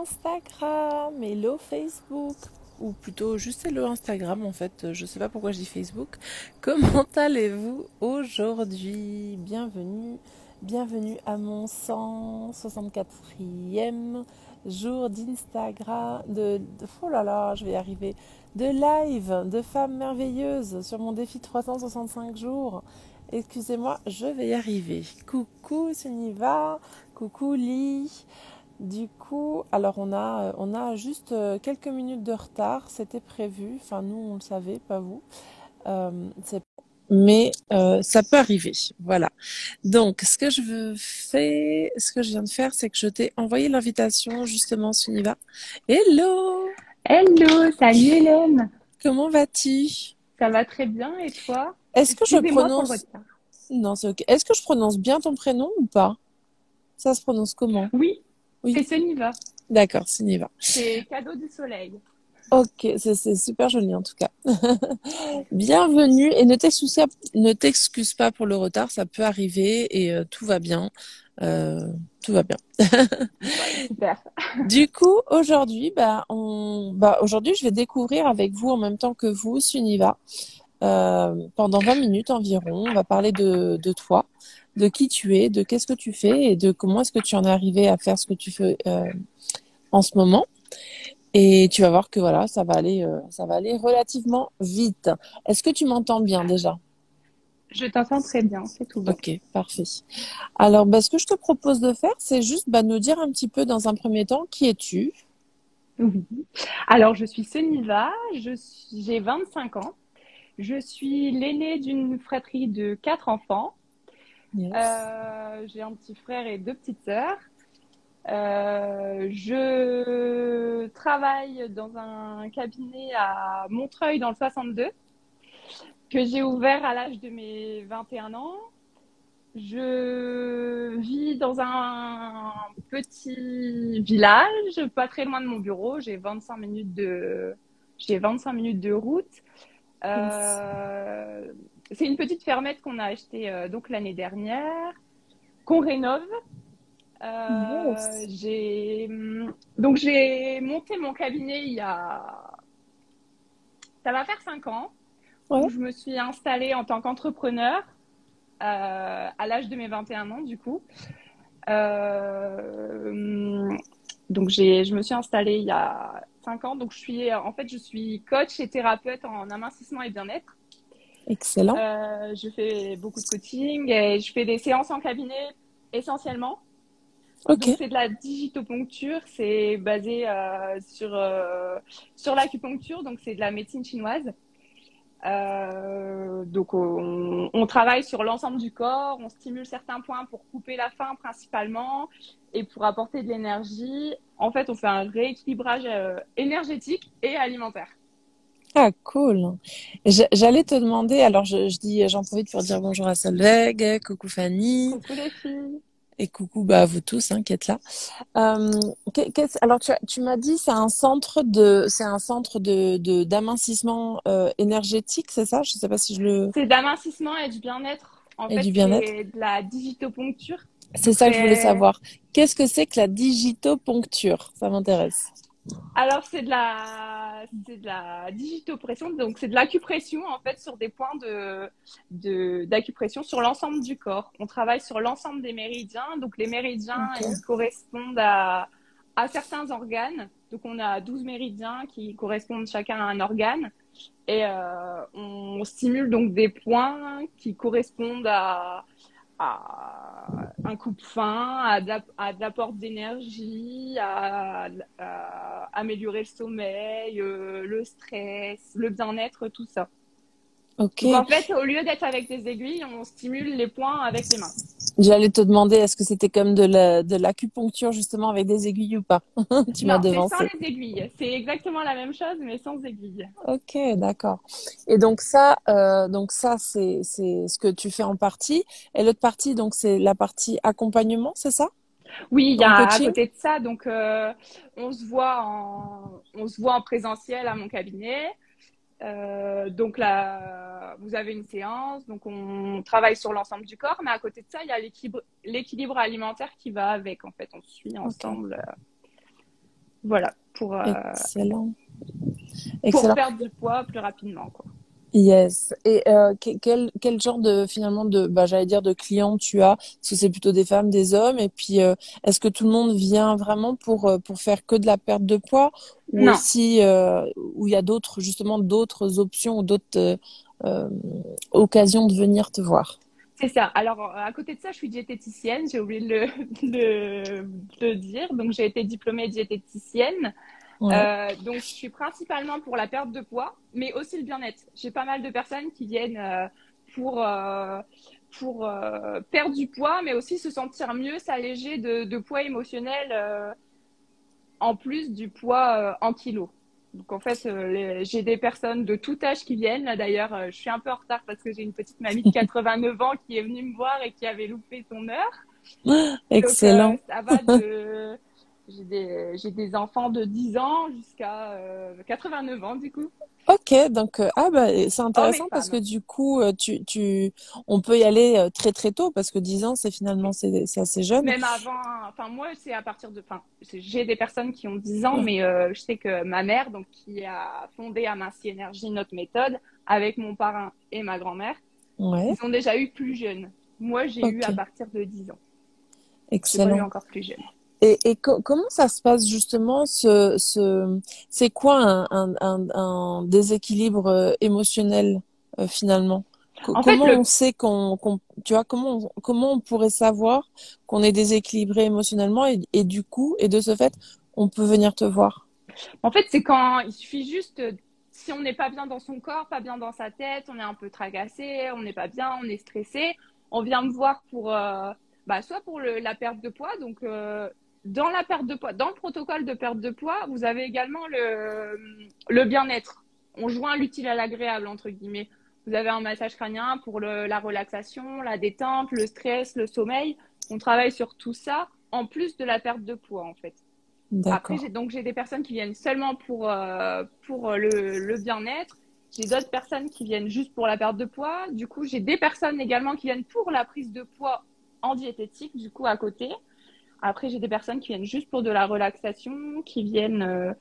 Instagram, hello Facebook, ou plutôt juste hello Instagram en fait, je sais pas pourquoi je dis Facebook. Comment allez-vous aujourd'hui? Bienvenue à mon 164e jour d'Instagram, oh là là, je vais y arriver, de live de femmes merveilleuses sur mon défi 365 jours. Excusez-moi, je vais y arriver. Coucou Suniva, coucou Lee. Du coup, alors on a juste quelques minutes de retard, c'était prévu. Enfin, nous, on le savait, pas vous. Mais ça peut arriver, voilà. Donc, ce que je viens de faire, c'est que je t'ai envoyé l'invitation justement, Suniva. Hello, Hello, salut Hélène. comment vas-tu? Ça va très bien et toi? Est-ce que je Excusez-moi pour le prononce... retard. Non, c'est ok. Est-ce que je prononce bien ton prénom ou pas? Ça se prononce comment? Oui, Oui, c'est Suniva. d'accord, Suniva. C'est cadeau du soleil. Ok, c'est super joli en tout cas. Bienvenue et ne t'excuse pas pour le retard, ça peut arriver et tout va bien. Tout va bien. Ouais, super. Du coup, aujourd'hui, aujourd'hui, je vais découvrir avec vous en même temps que vous, Suniva, pendant 20 minutes environ. On va parler de toi, de qui tu es, de qu'est-ce que tu fais et de comment est-ce que tu en es arrivé à faire ce que tu fais en ce moment. Et tu vas voir que voilà, ça va aller relativement vite. Est-ce que tu m'entends bien déjà? Je t'entends très bien, c'est tout bon. Ok, parfait. Alors, ce que je te propose de faire, c'est juste nous dire un petit peu dans un premier temps qui es-tu? Oui. Alors, je suis Suniva, j'ai 25 ans. Je suis l'aînée d'une fratrie de 4 enfants. Yes. J'ai un petit frère et 2 petites sœurs. Je travaille dans un cabinet à Montreuil dans le 62 que j'ai ouvert à l'âge de mes 21 ans. Je vis dans un petit village, pas très loin de mon bureau. J'ai 25 minutes de route. Yes. Euh, c'est une petite fermette qu'on a achetée donc l'année dernière, qu'on rénove. Yes. J'ai monté mon cabinet ça va faire 5 ans, Ouais. où je me suis installée en tant qu'entrepreneur à l'âge de mes 21 ans, du coup. Je me suis installée il y a 5 ans. Donc, je suis coach et thérapeute en amincissement et bien-être. Excellent. Je fais beaucoup de coaching et je fais des séances en cabinet essentiellement. Ok. Donc, c'est de la digitoponcture. C'est basé sur l'acupuncture. Donc, c'est de la médecine chinoise. On travaille sur l'ensemble du corps, on stimule certains points pour couper la faim principalement et pour apporter de l'énergie. En fait, on fait un rééquilibrage énergétique et alimentaire. Ah, cool. J'allais te demander, alors j'en profite pour dire bonjour à Solveig, coucou Fanny, Coucou les filles. et coucou à vous tous qui êtes là. Alors tu m'as dit c'est un centre d'amincissement énergétique, c'est ça? Je sais pas si je le C'est d'amincissement et du bien-être. En et fait, du bien-être. c'est de la digitoponcture. C'est Donc, ça que je voulais savoir. Qu'est-ce que c'est que la digitoponcture? Ça m'intéresse. alors, c'est de la digitopression, donc c'est de l'acupression en fait sur des points d'acupression sur l'ensemble du corps. On travaille sur l'ensemble des méridiens. Donc, les méridiens, Ok. ils correspondent à certains organes. Donc, on a 12 méridiens qui correspondent chacun à un organe. Et on stimule donc des points qui correspondent à un coupe-faim, à de l'apport d'énergie, à améliorer le sommeil, le stress, le bien-être, tout ça. Ok. Donc en fait, au lieu d'être avec des aiguilles, on stimule les points avec les mains. J'allais te demander, est-ce que c'était comme de l'acupuncture justement avec des aiguilles ou pas? Tu m'as Non, c'est sans devancé. les aiguilles. C'est exactement la même chose, mais sans aiguilles. Ok, d'accord. Et donc ça c'est ce que tu fais en partie. Et l'autre partie, donc c'est la partie accompagnement, c'est ça? Oui, il y Dans le a à coaching? côté de ça, donc on se voit en présentiel à mon cabinet. Donc là, vous avez une séance, donc on travaille sur l'ensemble du corps, mais à côté de ça, il y a l'équilibre alimentaire qui va avec. En fait, on suit Ok. ensemble. Voilà, Excellent. pour Excellent. perdre du poids plus rapidement, quoi. Yes. Et quel genre de finalement de bah j'allais dire de clients tu as? Est-ce que c'est plutôt des femmes, des hommes? Et puis est-ce que tout le monde vient vraiment pour faire que de la perte de poids ou Non, aussi où il y a d'autres justement d'autres options ou d'autres euh, occasions de venir te voir? c'est ça. Alors, à côté de ça, je suis diététicienne, j'ai oublié de de le dire. Donc, j'ai été diplômée diététicienne. Ouais. Donc, je suis principalement pour la perte de poids, mais aussi le bien-être. J'ai pas mal de personnes qui viennent pour, euh, pour perdre du poids, mais aussi se sentir mieux, s'alléger de poids émotionnel en plus du poids en kilos. Donc, en fait, j'ai des personnes de tout âge qui viennent. Là, d'ailleurs, je suis un peu en retard parce que j'ai une petite mamie de 89 ans qui est venue me voir et qui avait loupé son heure. Donc, Excellent. ça va de... j'ai des enfants de 10 ans jusqu'à 89 ans, du coup. Ok, donc ah bah c'est Hommes et intéressant parce que femmes. du coup on peut y aller très très tôt parce que 10 ans c'est finalement c'est assez jeune. Même avant, enfin, moi, c'est à partir de... Enfin, j'ai des personnes qui ont 10 ans, mais je sais que ma mère, donc, qui a fondé Aminci Énergie, notre méthode, avec mon parrain et ma grand-mère, Ouais, ils ont déjà eu plus jeunes. Moi, j'ai eu à ok, partir de 10 ans. J'ai pas eu excellent. encore plus jeune. Et comment ça se passe justement c'est quoi un déséquilibre émotionnel finalement? En fait, Comment on sait tu vois, comment on pourrait savoir qu'on est déséquilibré émotionnellement et du coup, et de ce fait, on peut venir te voir? c'est quand il suffit juste, si on n'est pas bien dans son corps, pas bien dans sa tête, on est un peu tragacé, on n'est pas bien, on est stressé, on vient me voir pour, soit pour la perte de poids. Donc, dans la perte de poids, dans le protocole de perte de poids, vous avez également le bien-être. On joint l'utile à l'agréable, entre guillemets. Vous avez un massage crânien pour la relaxation, la détente, le stress, le sommeil. On travaille sur tout ça en plus de la perte de poids, en fait. Après, D'accord. j'ai des personnes qui viennent seulement pour le bien-être. J'ai d'autres personnes qui viennent juste pour la perte de poids. Du coup, j'ai des personnes également qui viennent pour la prise de poids en diététique, du coup, à côté. Après, j'ai des personnes qui viennent juste pour de la relaxation, qui viennent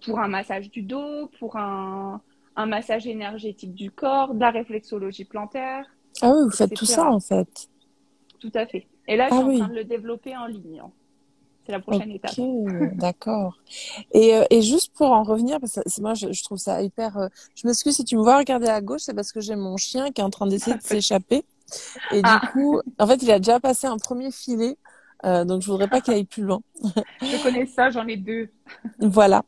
pour un massage du dos, pour un massage énergétique du corps, de la réflexologie plantaire, Ah oui, vous faites tout ça etc. en fait. Tout à fait. Et là, je Ah suis en train oui, de le développer en ligne, hein. C'est la prochaine ok, étape. d'accord. Et juste pour en revenir, parce que moi je trouve ça hyper. Je m'excuse si tu me vois regarder à gauche, c'est parce que j'ai mon chien qui est en train d'essayer de s'échapper. Et du Ah, coup, en fait, il a déjà passé un premier filet, donc je voudrais pas qu'il aille plus loin. je connais ça, j'en ai deux. Voilà.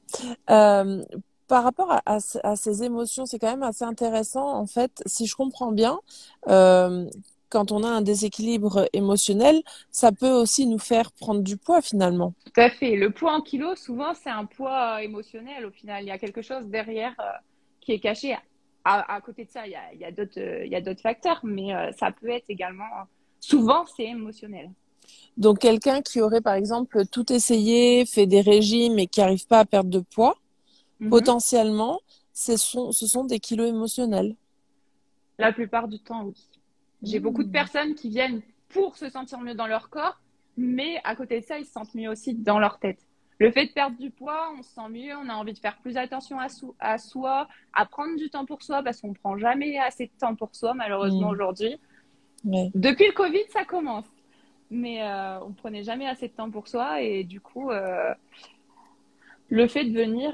Euh, Par rapport à ces émotions, c'est quand même assez intéressant. En fait, si je comprends bien, euh, quand on a un déséquilibre émotionnel, ça peut aussi nous faire prendre du poids finalement. Tout à fait. Le poids en kilos, souvent, c'est un poids émotionnel au final. Il y a quelque chose derrière qui est caché. À côté de ça, il y a d'autres facteurs, mais ça peut être également. Souvent, c'est émotionnel. Donc, quelqu'un qui aurait, par exemple, tout essayé, fait des régimes et qui n'arrive pas à perdre de poids, Mhm. potentiellement, ce sont des kilos émotionnels. La plupart du temps, oui. J'ai beaucoup de Hmm. personnes qui viennent pour se sentir mieux dans leur corps, mais à côté de ça, ils se sentent mieux aussi dans leur tête. Le fait de perdre du poids, on se sent mieux, on a envie de faire plus attention à soi, à prendre du temps pour soi, parce qu'on ne prend jamais assez de temps pour soi, malheureusement, Hmm. aujourd'hui. Ouais. Depuis le Covid, ça commence, mais on ne prenait jamais assez de temps pour soi, et du coup, le fait de venir,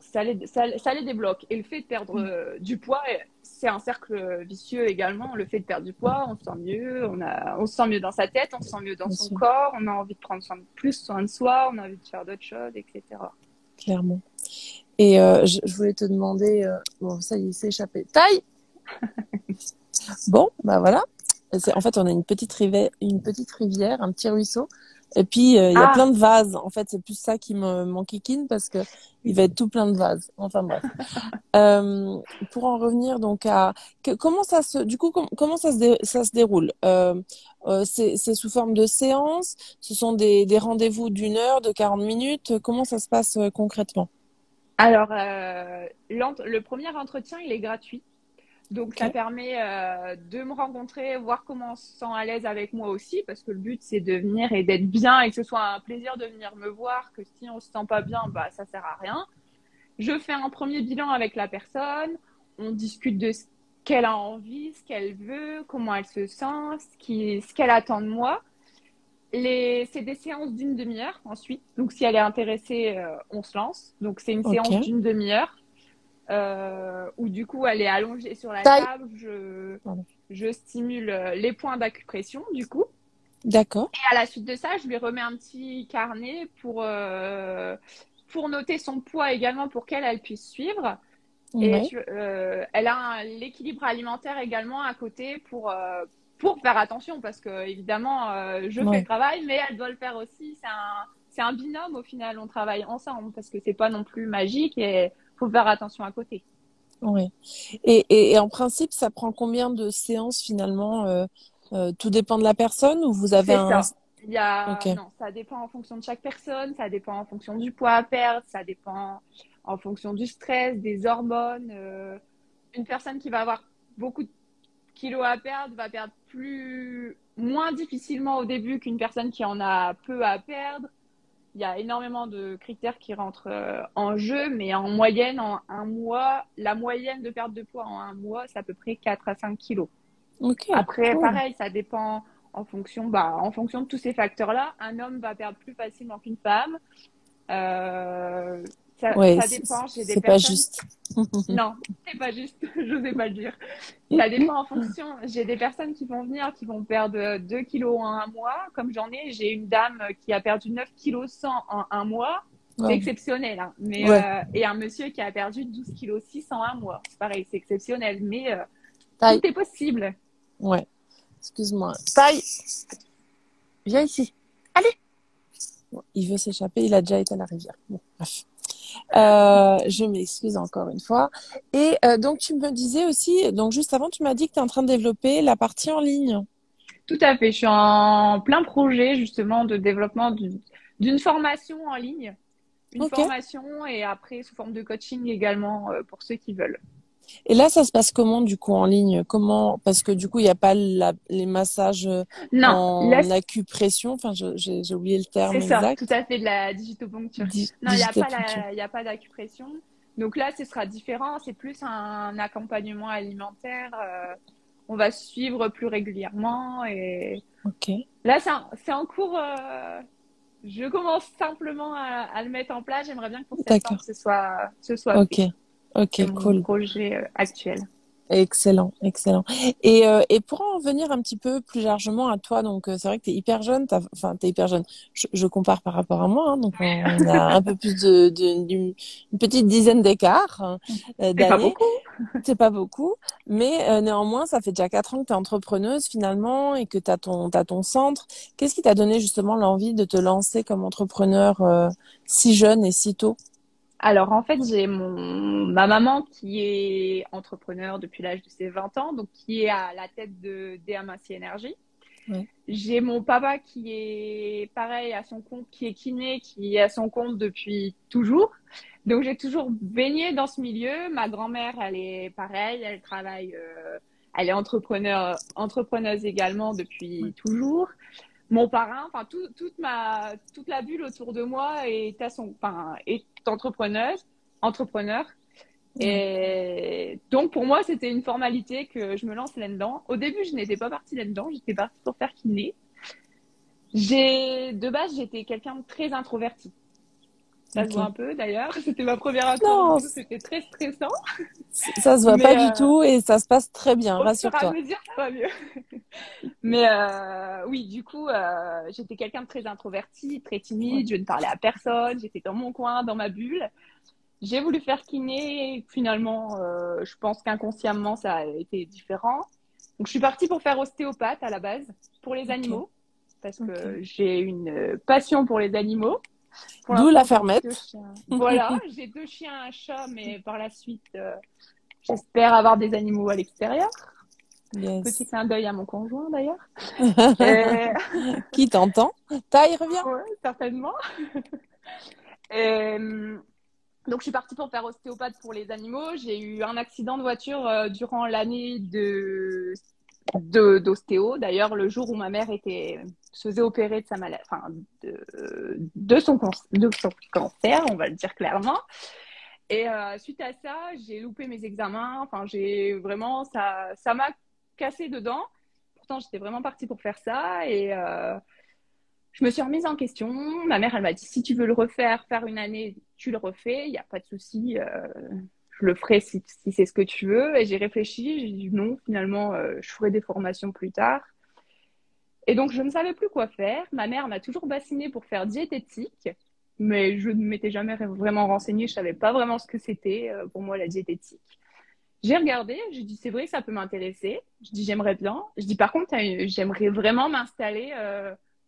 ça les débloque. Et le fait de perdre du poids, c'est un cercle vicieux également. Le fait de perdre du poids, on se sent mieux, on se sent mieux dans sa tête, on se sent mieux dans Bien son sûr, corps, on a envie de prendre plus soin de soi, on a envie de faire d'autres choses, etc. clairement. Et je voulais te demander, bon, ça y est, il s'est échappé. Taille! Bon, bah voilà. En fait, on a une petite rivière, un petit ruisseau. Et puis, il y a plein Ah, de vases. En fait, c'est plus ça qui m'enquiquine parce que il va être tout plein de vases. Enfin, bref. Euh, pour en revenir donc comment du coup, comment ça se déroule? C'est sous forme de séance? Ce sont des rendez-vous d'une heure, de 40 minutes? Comment ça se passe concrètement? alors, le premier entretien, il est gratuit. Donc, ça Ok. permet de me rencontrer, voir comment on se sent à l'aise avec moi aussi, parce que le but, c'est de venir et d'être bien et que ce soit un plaisir de venir me voir, que si on se sent pas bien, bah, ça sert à rien. Je fais un premier bilan avec la personne, on discute de ce qu'elle a envie, ce qu'elle veut, comment elle se sent, ce qu'elle attend de moi. C'est des séances d'une demi-heure ensuite. Donc, si elle est intéressée, on se lance. Donc, c'est une séance Ok. d'une demi-heure où du coup, elle est allongée sur la Taille. table. Pardon. Je stimule les points d'acupression du coup. D'accord. Et à la suite de ça, je lui remets un petit carnet pour noter son poids également pour qu'elle elle puisse suivre. Et Ouais. elle a l'équilibre alimentaire également à côté pour faire attention parce que évidemment, je fais le Ouais. travail, mais elle doit le faire aussi. C'est un binôme au final, on travaille ensemble parce que c'est pas non plus magique et faut faire attention à côté. Ouais. Et en principe, ça prend combien de séances finalement tout dépend de la personne ou vous avez C'est un... ça. Ok. Non, ça dépend en fonction de chaque personne, ça dépend en fonction du poids à perdre, ça dépend en fonction du stress, des hormones. Une personne qui va avoir beaucoup de kilos à perdre va perdre moins difficilement au début qu'une personne qui en a peu à perdre. Il y a énormément de critères qui rentrent en jeu, mais en moyenne, en un mois, la moyenne de perte de poids en un mois, c'est à peu près 4 à 5 kilos. Ok. Après, Cool. pareil, ça dépend en fonction de tous ces facteurs-là. Un homme va perdre plus facilement qu'une femme. Euh, Ouais, ça dépend. J'ai des c'est pas personnes. juste. Non, c'est pas juste. Je n'osais pas le dire. Ça dépend en fonction. J'ai des personnes qui vont venir, qui vont perdre 2 kilos en un mois. Comme j'ai une dame qui a perdu 9 kilos 100 en un mois. C'est Ouais. exceptionnel, hein. Ouais. Et un monsieur qui a perdu 12 kilos 6 en un mois. C'est pareil, c'est exceptionnel. Mais tout Taille. est possible. Ouais. Excuse-moi. Taille. Viens ici. Allez. Bon, il veut s'échapper. Il a déjà été à la rivière. Bon, bref. Je m'excuse encore une fois. Et donc, tu me disais aussi, donc juste avant, tu m'as dit que tu es en train de développer la partie en ligne. Tout à fait. Je suis en plein projet justement de développement d'une formation en ligne, une Ok. formation et après sous forme de coaching également pour ceux qui veulent. Et là, ça se passe comment du coup en ligne? Comment? Parce que du coup, il n'y a pas les massages Non, en acupression. Enfin, j'ai oublié le terme c'est ça, tout exact. à fait de la digitoponcture. Non, Digitopunction. il y a pas d'acupression. Donc là, ce sera différent. C'est plus un accompagnement alimentaire. On va suivre plus régulièrement et Ok. là, c'est en cours. Je commence simplement à le mettre en place. J'aimerais bien que pour septembre, D'accord. ce soit Ok. fait. Ok. C'est mon Cool. projet actuel. Excellent, excellent. Et pour en venir un petit peu plus largement à toi, donc c'est vrai que tu es hyper jeune, enfin t'es hyper jeune, je compare par rapport à moi, hein, donc on a un peu plus une petite dizaine d'écart C'est pas d'années, beaucoup. c'est pas beaucoup, mais néanmoins ça fait déjà 4 ans que tu es entrepreneuse finalement et que t'as ton centre. Qu'est-ce qui t'a donné justement l'envie de te lancer comme entrepreneur si jeune et si tôt? Alors, en fait, j'ai ma maman qui est entrepreneur depuis l'âge de ses 20 ans, donc qui est à la tête de DMAC Énergie. Ouais. J'ai mon papa qui est pareil à son compte, qui est kiné, qui est à son compte depuis toujours. Donc, j'ai toujours baigné dans ce milieu. Ma grand-mère, elle est pareil, elle travaille, elle est entrepreneuse également depuis toujours. Mon parrain, enfin toute la bulle autour de moi est entrepreneur. Ouais. Et donc pour moi c'était une formalité que je me lance là-dedans. Au début je n'étais pas partie là-dedans, j'étais partie pour faire kiné. De base j'étais quelqu'un de très introverti. Ça se voit Ok. un peu d'ailleurs. C'était ma première Non, interview, c'était très stressant. ça se voit pas Mais du tout et ça se passe très bien, au fur et à rassure-toi. mesure ça va mieux. Mais oui, du coup, j'étais quelqu'un de très introverti, très Ouais. timide, je ne parlais à personne, j'étais dans mon coin, dans ma bulle. J'ai voulu faire kiné, et finalement, je pense qu'inconsciemment, ça a été différent. Donc, je suis partie pour faire ostéopathe à la base, pour les Ok. animaux, parce Ok. que j'ai une passion pour les animaux. Pour D'où la l'instant, j'ai 2 fermette. chiens. Voilà, j'ai 2 chiens, un chat, mais par la suite, j'espère avoir des animaux à l'extérieur. Petit Yes. clin d'œil à mon conjoint d'ailleurs. Et... Qui t'entend? Taille, reviens. Ouais, certainement. Et, Donc, je suis partie pour faire ostéopathe pour les animaux. J'ai eu un accident de voiture durant l'année d'ostéo. D'ailleurs, le jour où ma mère se faisait opérer de sa maladie, enfin, de son cancer, on va le dire clairement. Et suite à ça, j'ai loupé mes examens. Enfin, ça m'a cassé dedans. Pourtant, j'étais vraiment partie pour faire ça. Et je me suis remise en question. Ma mère, elle m'a dit, si tu veux le refaire, faire une année, tu le refais. Il n'y a pas de souci. Je le ferai si c'est ce que tu veux. Et j'ai réfléchi. J'ai dit non, finalement, je ferai des formations plus tard. Et donc, je ne savais plus quoi faire. Ma mère m'a toujours bassinée pour faire diététique, mais je ne m'étais jamais vraiment renseignée. Je savais pas vraiment ce que c'était pour moi la diététique. J'ai regardé, j'ai dit c'est vrai que ça peut m'intéresser. Je dis j'aimerais bien. Je dis par contre j'aimerais vraiment m'installer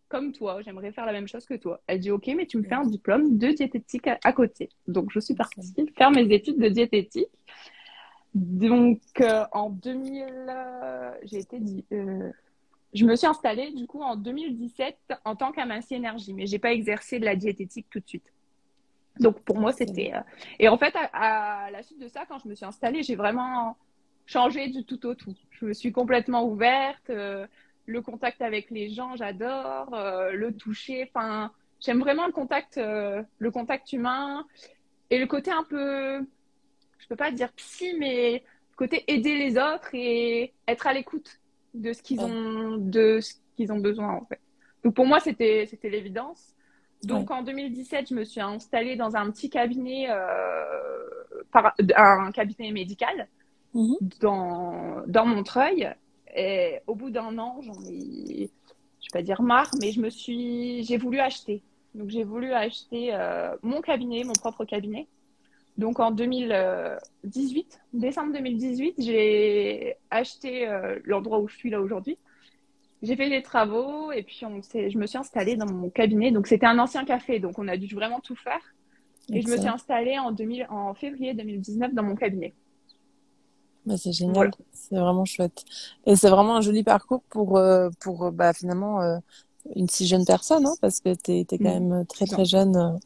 comme toi. J'aimerais faire la même chose que toi. Elle dit ok mais tu me fais un diplôme de diététique à côté. Donc je suis partie faire mes études de diététique. Donc en 2000 je me suis installée du coup en 2017 en tant qu'Aminci Énergie, mais j'ai pas exercé de la diététique tout de suite. Donc pour moi c'était et en fait à la suite de ça quand je me suis installée j'ai vraiment changé du tout au tout. Je me suis complètement ouverte, le contact avec les gens j'adore, le toucher, enfin j'aime vraiment le contact humain et le côté un peu, je peux pas dire psy mais le côté aider les autres et être à l'écoute de ce qu'ils ont besoin en fait. Donc pour moi c'était l'évidence. Donc en 2017, je me suis installée dans un petit cabinet, un cabinet médical dans Montreuil. Et au bout d'un an, j'en ai, je vais pas dire marre, mais j'ai voulu acheter. Donc j'ai voulu acheter mon cabinet, mon propre cabinet. Donc en 2018, décembre 2018, j'ai acheté l'endroit où je suis là aujourd'hui. J'ai fait les travaux et puis je me suis installée dans mon cabinet. Donc, c'était un ancien café, donc on a dû vraiment tout faire. Et je me suis installée en février 2019 dans mon cabinet. Bah, c'est génial, voilà. C'est vraiment chouette. Et c'est vraiment un joli parcours pour finalement une si jeune personne, hein, parce que t'es quand même très très jeune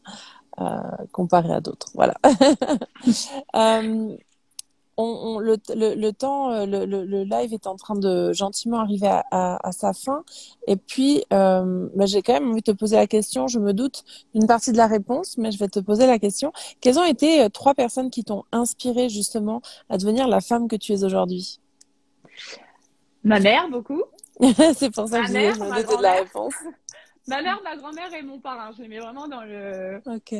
comparé à d'autres. Voilà. Le temps, le live est en train de gentiment arriver à sa fin. Et puis, j'ai quand même envie de te poser la question. Je me doute d'une partie de la réponse, mais je vais te poser la question. Quelles ont été 3 personnes qui t'ont inspiré justement à devenir la femme que tu es aujourd'hui? Ma mère, beaucoup. C'est pour ça que je disais, je me doutais de la réponse. Ma mère, ma grand-mère et mon parrain. Je les mets vraiment dans le... Ok.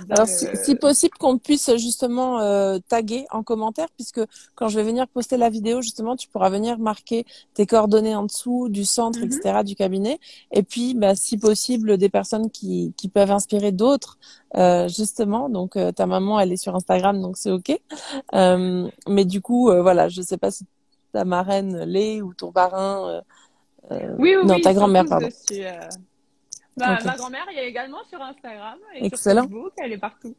Alors, si possible, qu'on puisse justement taguer en commentaire, puisque quand je vais venir poster la vidéo, justement, tu pourras venir marquer tes coordonnées en dessous du centre, etc., du cabinet. Et puis, si possible, des personnes qui peuvent inspirer d'autres, justement. Donc, ta maman, elle est sur Instagram, donc c'est ok. Mais du coup, voilà, je sais pas si ta marraine l'est ou ton parrain. Oui, ta grand-mère, pardon. Dessus, Ma grand-mère, elle est également sur Instagram et Excellent. sur Facebook, elle est partout.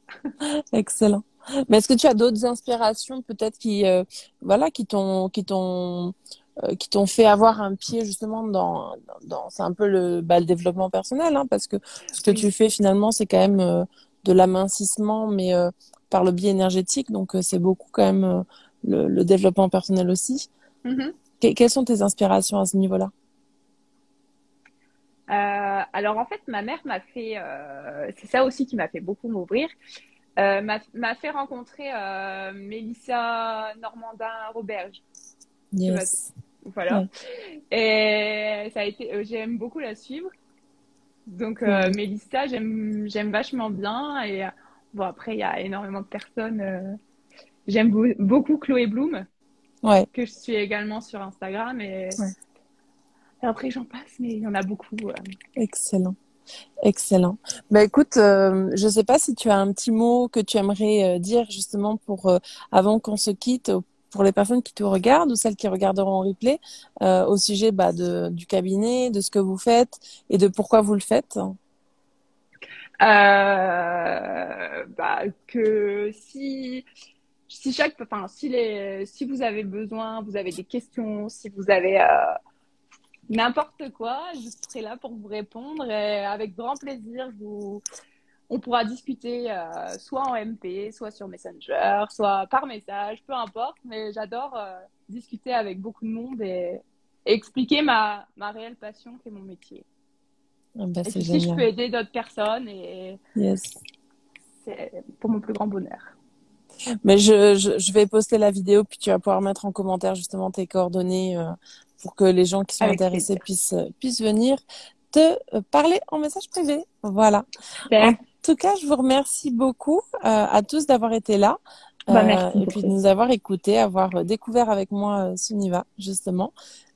Excellent. Mais est-ce que tu as d'autres inspirations peut-être qui t'ont fait avoir un pied justement dans c'est un peu le développement personnel, hein, parce que ce que tu fais finalement c'est quand même de l'amincissement mais par le biais énergétique, donc c'est beaucoup quand même le développement personnel aussi. Quelles sont tes inspirations à ce niveau-là? Alors en fait, ma mère m'a fait, c'est ça aussi qui m'a fait beaucoup m'ouvrir, m'a fait rencontrer Mélissa Normandin-Roberge. Yes. Voilà. Et ça a été, j'aime beaucoup la suivre. Donc Mélissa, j'aime vachement bien. Et bon après, il y a énormément de personnes. J'aime beaucoup Chloé Bloom, que je suis également sur Instagram. Et après, j'en passe, mais il y en a beaucoup. Excellent. Excellent. Écoute, je sais pas si tu as un petit mot que tu aimerais dire justement pour avant qu'on se quitte, pour les personnes qui te regardent ou celles qui regarderont en replay, au sujet du cabinet, de ce que vous faites et de pourquoi vous le faites. Que si vous avez besoin, vous avez des questions, si vous avez n'importe quoi, je serai là pour vous répondre et avec grand plaisir on pourra discuter soit en MP, soit sur Messenger, soit par message, peu importe. Mais j'adore discuter avec beaucoup de monde et expliquer ma réelle passion qui est mon métier. Ah bah, Et c'est puis si je peux génial. aider d'autres personnes, Yes. c'est pour mon plus grand bonheur. Mais je vais poster la vidéo, puis tu vas pouvoir mettre en commentaire justement tes coordonnées pour que les gens qui sont Avec intéressés plaisir. puissent venir te parler en message privé. Voilà. En Super. tout cas, je vous remercie beaucoup à tous d'avoir été là Bah, merci et puis de beaucoup. nous avoir écoutés, avoir découvert avec moi Suniva, justement.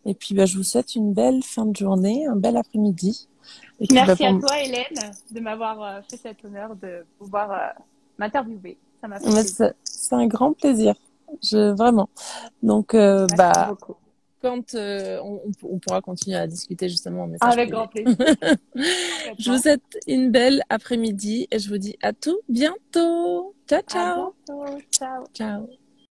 Et puis, bah, je vous souhaite une belle fin de journée, un bel après-midi. Et puis, bah, Merci à toi, Hélène, de m'avoir fait cet honneur de pouvoir m'interviewer. Ça m'a fait mais plaisir. c'est un grand plaisir. Vraiment. Donc, Merci bah, beaucoup. quand on pourra continuer à discuter justement en message Avec privé. grand plaisir. Je vous Complètement. souhaite une belle après-midi et je vous dis à tout bientôt. Ciao, À ciao. bientôt. Ciao. Ciao.